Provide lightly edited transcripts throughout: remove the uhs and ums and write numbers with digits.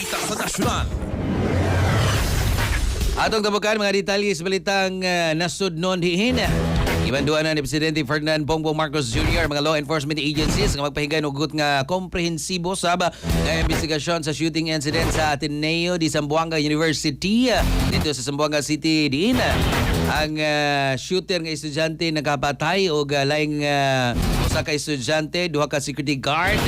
balita sa nasyonal. Atong tabukan mga detalye sa balitang nasudnon dihin. Ibanduan na ni Presidente Ferdinand Bongbong Marcos Jr. mga law enforcement agencies nga magpahigan og hugot nga komprehensibo sab nga investigasyon sa shooting incident sa Ateneo di Zamboanga University dito sa Zamboanga City diin. Ang shooter nga estudyante nagapatay og laing usa ka estudyante, duha ka security guard,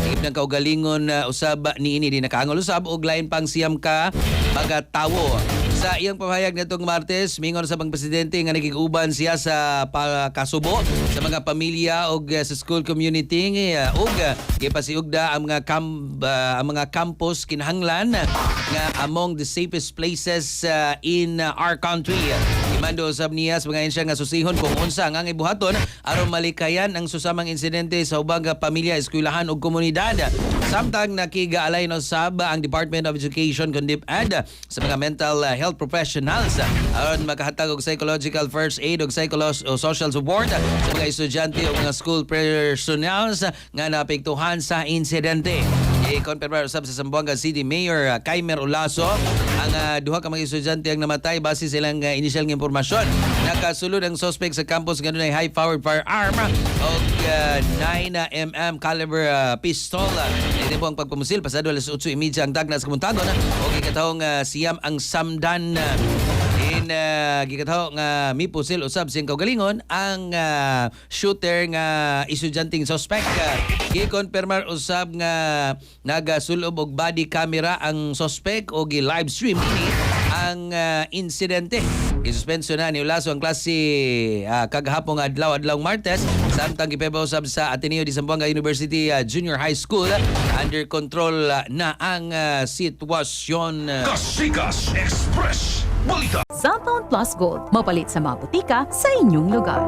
higit ng kaugalingon usab niini di nakaangol usab og lain pang siyam ka mga tawo. Sa iyang pamahayag nitong Martes, mingon sa mga presidente nga naging-uban siya sa kasubo sa mga pamilya o sa school community ug gipasiugda ang mga campus kinahanglan nga among the safest places in our country. Imando usab niya sa mga ensya nga susihon kung unsa nga ibuhaton aron malikayan ang susamang insidente sa ubang pamilya, eskwelahan ug komunidad. Samtang nakigaalay no sab ang Department of Education kundi sa mga mental health professionals aron makahatag og psychological first aid ug social support sa mga estudyante o mga school personnels nga naapektuhan sa insidente. I-confirm usab sa Zamboanga City Mayor Kaimer Olaso ang duha ka mga estudyante ang namatay base sa ilang initial nga impormasyon. Nakasulod ang suspect sa campus nga dunay high-powered firearm o 9mm caliber pistol. Ito po ang pagpamusil pasado alas 8:30 ang tagna sa kamuntagon o gikatahong siyam ang samdan gikataho nga mipusil usab sing kaugalingon ang shooter nga estudyanteng suspect. Gikonfirmar usab nga nagasulob og body camera ang suspect o gi-live stream ini ang insidente. Gisuspenso na ni Olaso ang klase kagahapon adlaw Martes samtang gipeba usab sa Ateneo di Zamboanga University Junior High School. Under control na ang sitwasyon. Kasikas Express balita. Cellphone Plus Gold, mapalit sa mga butika sa inyong lugar.